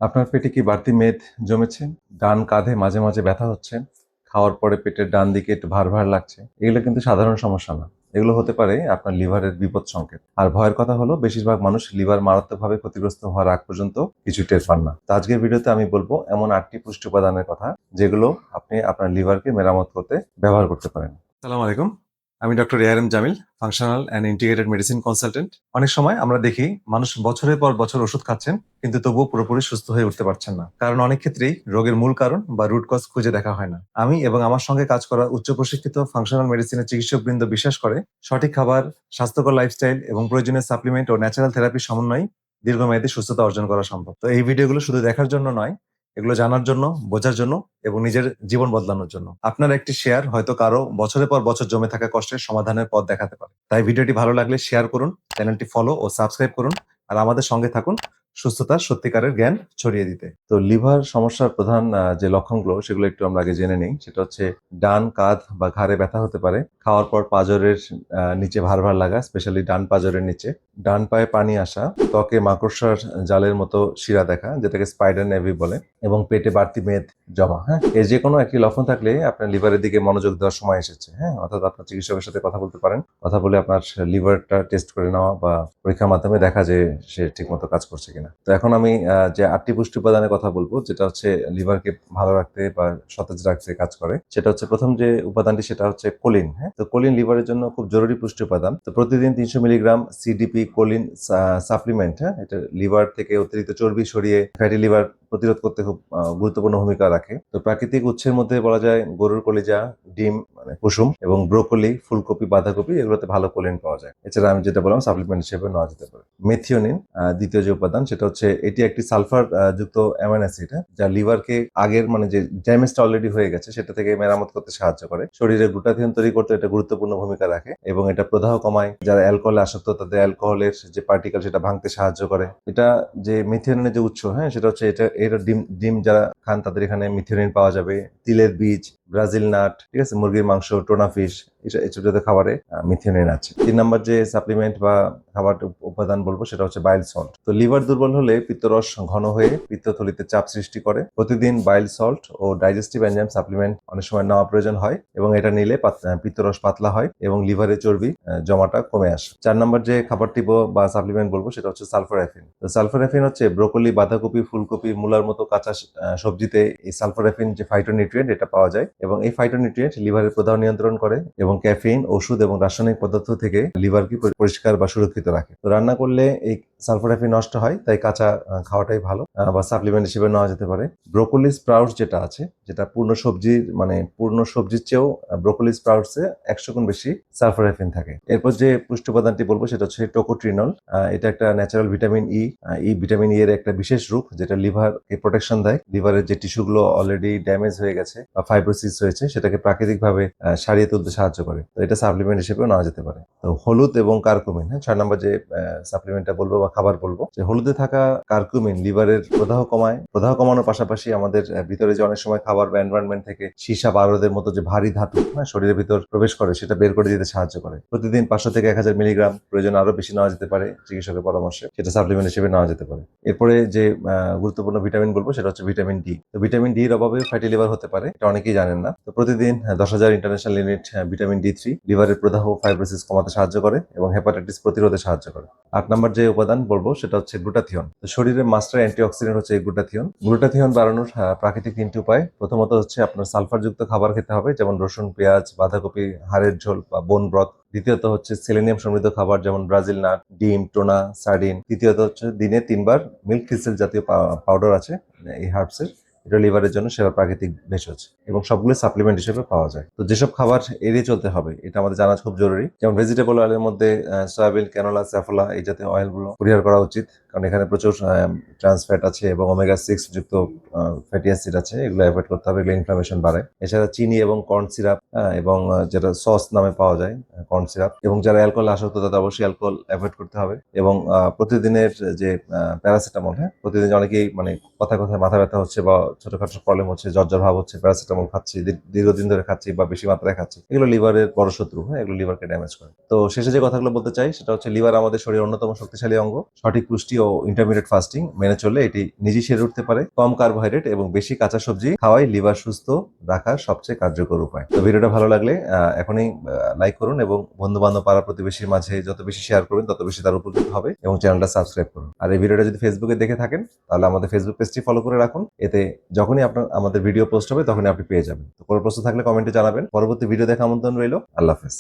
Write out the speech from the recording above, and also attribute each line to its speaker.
Speaker 1: আপনার পেটে কি বাড়তি মেদ জমেছে? ডান কাঁধে মাঝে, মাঝে ব্যথা হচ্ছে? খাওয়ার পরে পেটের ডান দিকে একটু ভার, ভার লাগছে? এগুলো কিন্তু সাধারণ সমস্যা না। এগুলো হতে পারে আপনার লিভারের বিপদ সংকেত। আর ভয়ের কথা হলো বেশিরভাগ মানুষ লিভার মারাত্মকভাবে ক্ষতিগ্রস্ত হওয়ার আগ পর্যন্ত কিছু টের পান না। তো আজকের ভিডিওতে আমি বলব এমন ৮ টি পুষ্টি উপাদানের কথা যেগুলো আপনি আপনার লিভারকে মেরামত করতে ব্যবহার করতে পারেন। আসসালামু আলাইকুম। আমি doctor ARM Jamil, functional and integrated medicine consultant. অনেক সময় আমরা দেখি মানুষ বছরের পর বছর ওষুধ খাচ্ছেন কিন্তু তবুও পুরোপুরি সুস্থ হয়ে উঠতে পারছেন না। কারণ অনেক ক্ষেত্রেই রোগের মূল কারণ বা রুট কজ খুঁজে দেখা হয় না। আমি এবং আমার সঙ্গে কাজ করা উচ্চ প্রশিক্ষিত ফাংশনাল মেডিসিনের চিকিৎসকবৃন্দ বিশ্বাস করে সঠিক খাবার, স্বাস্থ্যকর লাইফস্টাইল এবং প্রয়োজনীয় সাপ্লিমেন্ট ও ন্যাচারাল থেরাপির সমন্বয়ে দীর্ঘমেয়াদী সুস্থতা অর্জন করা সম্ভব। তো এই ভিডিওগুলো শুধু দেখার জন্য নয়, এগুলো জানার জন্য, বোঝার জন্য এবং নিজের জীবন বদলানোর জন্য। আপনার একটি শেয়ার হয়তো কারো বছরের পর বছর জমে থাকা কষ্টের সমাধানের পথ দেখাতে পারে। তাই ভিডিওটি ভালো লাগলে শেয়ার করুন, চ্যানেলটি ফলো ও সাবস্ক্রাইব করুন আর আমাদের সঙ্গে থাকুন সুস্থতার সত্যিকারের জ্ঞান ছড়িয়ে দিতে। তো লিভার সমস্যার প্রধান যে লক্ষণগুলো সেগুলো একটু আমরা আগে জেনে নেই। সেটা হচ্ছে ডান কাঁধ বা ঘাড়ে ব্যথা হতে পারে, খাওয়ার পর পাঁজরের নিচে ভার, ভার লাগা, স্পেশালি ডান পাঁজরের নিচে, ডান পায়ে পানি আসা, ত্বকে মাকড়সার জালের মতো শিরা দেখা যেটাকে স্পাইডার নেভি বলে, এবং পেটে বাড়তি মেদ জমা। হ্যাঁ, এর যে কোনো একটি লক্ষণ থাকলে আপনার লিভারের দিকে মনোযোগ দেওয়ার সময় এসেছে। হ্যাঁ, অর্থাৎ আপনার চিকিৎসকের সাথে কথা বলতে পারেন। কথা বলে আপনার লিভারটা টেস্ট করে নেওয়া বা পরীক্ষার মাধ্যমে দেখা যে সে ঠিকমতো কাজ করছে কিনা। তো এখন আমি যে ৮টি পুষ্টি উপাদানের কথা বলবো যেটা হচ্ছে লিভারকে ভালো রাখতে বা সতেজ রাখতে কাজ করে, সেটা হচ্ছে প্রথম যে উপাদানটি সেটা হচ্ছে কোলিন। হ্যাঁ, তো কোলিন লিভারের জন্য খুব জরুরি পুষ্টি উপাদান। তো প্রতিদিন ৩০০ মিলিগ্রাম সিডিপি কোলিন সাপ্লিমেন্ট, হ্যাঁ, এটা লিভার থেকে অতিরিক্ত চর্বি সরিয়ে ফ্যাটি লিভার প্রতিরোধ করতে খুব গুরুত্বপূর্ণ ভূমিকা রাখে। তো প্রাকৃতিক উৎসের মধ্যে বলা যায় গরুর কলিজা, ডিম মানে কুসুম এবং ব্রোকলি, ফুলকপি, বাঁধাকপি এগুলোতে ভালো কোলিন পাওয়া যায়। এছাড়া আমি যেটা বললাম সাপ্লিমেন্ট হিসেবে নেওয়া যেতে পারে। মেথিওনিন দ্বিতীয় যে উপাদান সেটা হচ্ছে এটি একটি সালফার যুক্ত অ্যামাইনো অ্যাসিড, যা লিভারকে আগের মানে যে ড্যামেজটা অলরেডি হয়ে গেছে সেটা থেকে মেরামত করতে সাহায্য করে। শরীরে গ্লুটাথিয়ন তৈরি করতে এটা গুরুত্বপূর্ণ ভূমিকা রাখে এবং এটা প্রদাহ কমায়। যারা অ্যালকোহলে আসক্ত তাদের অ্যালকোহলের যে পার্টিকেল সেটা ভাঙতে সাহায্য করে। এটা যে মিথিওনিনের যে উৎস, হ্যাঁ, সেটা হচ্ছে এটা ডিম ডিম যারা খান তাদের এখানে মিথিওনিন পাওয়া যাবে। তিলের বীজ, ব্রাজিল নাট, ঠিক আছে, মুরগির মাংস, টোনা ফিশ, এসব জাতীয় খাবারে মিথিওনিন আছে। ৩ নম্বর যে সাপ্লিমেন্ট বা খাবার উপাদান বলবো সেটা হচ্ছে বাইল সল্ট। তো লিভার দুর্বল হলে পিত্তরস ঘন হয়ে পিত্তথলিতে চাপ সৃষ্টি করে। প্রতিদিন বাইল সল্ট ও ডাইজেস্টিভ এনজাইম সাপ্লিমেন্ট অনেক সময় নেওয়া প্রয়োজন হয় এবং এটা নিলে পিত্তরস পাতলা হয় এবং লিভারের চর্বি জমাটা কমে আসে। ৪ নম্বর যে খাবারটি বা সাপ্লিমেন্ট বলবো সেটা হচ্ছে সালফোরাফিন। তো সালফোরাফিন হচ্ছে ব্রোকলি, বাঁধাকপি, ফুলকপি, মূলার মতো কাঁচা সবজিতে এই সালফোরাফিন যে ফাইটোনিউট্রিয়েন্ট এটা পাওয়া যায় এবং এই ফাইটোনিউট্রিয়েন্ট লিভারের প্রদাহ নিয়ন্ত্রণ করে এবং ক্যাফিন, ওষুধ এবং রাসায়নিক পদার্থ থেকে লিভারকে পরিষ্কার বা সুরক্ষিত রাখে। তো রান্না করলে এই সালফোরাফিন নষ্ট হয়, তাই কাঁচা খাওয়াটাই ভালো বা সাপ্লিমেন্ট হিসেবে নেওয়া যেতে পারে। ব্রোকলি স্প্রাউটস যেটা আছে, যেটা পূর্ণ সবজির চেয়েও ব্রোকলি স্প্রাউটসে ১০০ গুণ বেশি সালফোরাফিন থাকে। এরপর যে পুষ্টি উপাদানটি বলবো সেটা হচ্ছে টোকোট্রিনল। এটা একটা ন্যাচারাল ভিটামিন ই। এই ভিটামিন ই এর একটা বিশেষ রূপ যেটা লিভারকে প্রোটেকশন দেয়। লিভারের যে টিস্যুগুলো অলরেডি ড্যামেজ হয়ে গেছে বা ফাইব্রোসিস হয়েছে সেটাকে প্রাকৃতিকভাবে সারিয়ে তুলতে সাহায্য করে। তো এটা সাপ্লিমেন্ট হিসেবেও নেওয়া যেতে পারে। তো হলুদ এবং কার্কুমিন, হ্যাঁ, ৬ নম্বর যে সাপ্লিমেন্টটা বলবো বা খাবার বলবো, যে হলুদে থাকা কার্কুমিন লিভারের প্রদাহ কমায়। প্রদাহ কমানোর পাশাপাশি আমাদের ভিতরে যে অনেক সময় খাবার বা এনভায়রনমেন্ট থেকে সীসা পারদের মতো যে ভারী ধাতু, হ্যাঁ, শরীরের ভিতর প্রবেশ করে সেটা বের করে দিতে সাহায্য করে। প্রতিদিন ৫০০ থেকে ১০০০ মিলিগ্রাম, প্রয়োজন আরো বেশি নেওয়া যেতে পারে চিকিৎসকের পরামর্শে, সেটা সাপ্লিমেন্ট হিসেবে নেওয়া যেতে পারে। এরপরে যে গুরুত্বপূর্ণ ভিটামিন বলবো সেটা হচ্ছে ভিটামিন ডি। তো ভিটামিন ডি এর অভাবে ফ্যাটি লিভার হতে পারে, এটা অনেকেই জানেন না। তো প্রতিদিন ১০,০০০ ইন্টারন্যাশনাল ইউনিট ভিটামিন ডি3 লিভারের প্রদাহ ও ফাইব্রোসিস কমাতে সাহায্য করে এবং হেপাটাইটিস প্রতিরোধে সাহায্য করে। ৮ নম্বর যে উপাদান বলবো সেটা হচ্ছে গ্লুটাথিয়ন। তো শরীরের মাস্টার অ্যান্টিঅক্সিডেন্ট হচ্ছে এই গ্লুটাথিয়ন। গ্লুটাথিয়ন বাড়ানোর প্রাকৃতিক ৩টি উপায়। প্রথমত হচ্ছে আপনার সালফারযুক্ত খাবার খেতে হবে, যেমন রসুন, পেঁয়াজ, বাঁধাকপি, হাড়ের ঝোল বা বোন ব্রথ। দ্বিতীয়ত হচ্ছে সেলেনিয়াম সমৃদ্ধ খাবার, যেমন ব্রাজিল নাট, ডিম, টোনা, সার্ডিন। তৃতীয়ত হচ্ছে দিনে ৩ বার মিল্ক থিসেল জাতীয় পাউডার আছে এই হার্বসের, এটা লিভারের জন্য সেরা প্রাকৃতিক ভেষজ এবং সবগুলো সাপ্লিমেন্ট হিসেবে পাওয়া যায়। তো যেসব খাবার এড়িয়ে চলতে হবে এটা আমাদের জানা খুব জরুরি, যেমন ভেজিটেবল অয়েলের মধ্যে সয়াবিন, ক্যানোলা, স্যাফোলা এই জাতীয় অয়েলগুলো পরিহার করা উচিত, কারণ এখানে প্রচুর ট্রান্স ফ্যাট আছে এবং ওমেগা 6 যুক্ত ফ্যাটি অ্যাসিড আছে, এগুলো অ্যাভয়েড করতে হবে, এগুলো ইনফ্লামেশন বাড়ায়। এছাড়া চিনি এবং কর্ন সিরাপ এবং যেটা সস নামে পাওয়া যায় কর্ন সিরাপ, এবং যারা অ্যালকোহল আসক্ত তাদের অবশ্যই অ্যালকোহল অ্যাভয়েড করতে হবে এবং প্রতিদিনের যে প্যারাসিটামল, হ্যাঁ, প্রতিদিন অনেকেই মানে কথায় কথায় মাথা ব্যথা হচ্ছে বা ছোটখাটো প্রবলেম হচ্ছে, জ্বর ভাব হচ্ছে, প্যারাসিটামল খাচ্ছি, দীর্ঘদিন ধরে খাচ্ছি বা বেশি মাত্রায় খাচ্ছি, এগুলো লিভারের বড় শত্রু। হ্যাঁ, এগুলো লিভারকে ড্যামেজ করে। তো শেষে যে কথাগুলো বলতে চাই সেটা হচ্ছে লিভার আমাদের শরীরের অন্যতম শক্তিশালী অঙ্গ। সঠিক পুষ্টি ও ইন্টারমিডিয়েট ফাস্টিং মেনে চললে এটি নিজেই সেরে উঠতে পারে। কম কার্বোহাইড্রেট এবং বেশি কাঁচা সবজি খাওয়াই লিভার সুস্থ রাখার সবচেয়ে কার্যকর উপায়। তো ভিডিওটা ভালো লাগলে এখনই লাইক করুন এবং বন্ধু বান্ধব পাড়া প্রতিবেশীর মাঝে যত বেশি শেয়ার করবেন তত বেশি তার উপকৃত হবে, এবং চ্যানেলটা সাবস্ক্রাইব করুন। আর এই ভিডিওটা যদি ফেসবুকে দেখে থাকেন তাহলে আমাদের ফেসবুক পেজটি ফলো করে রাখুন। এতে যখনই আপনার আমাদের ভিডিও পোস্ট হবে তখনই আপনি পেয়ে যাবেন। তো কোনো প্রশ্ন থাকলে কমেন্টে জানাবেন। পরবর্তী ভিডিও দেখা আমন্ত্রণ রইল। আল্লাহ হাফেজ।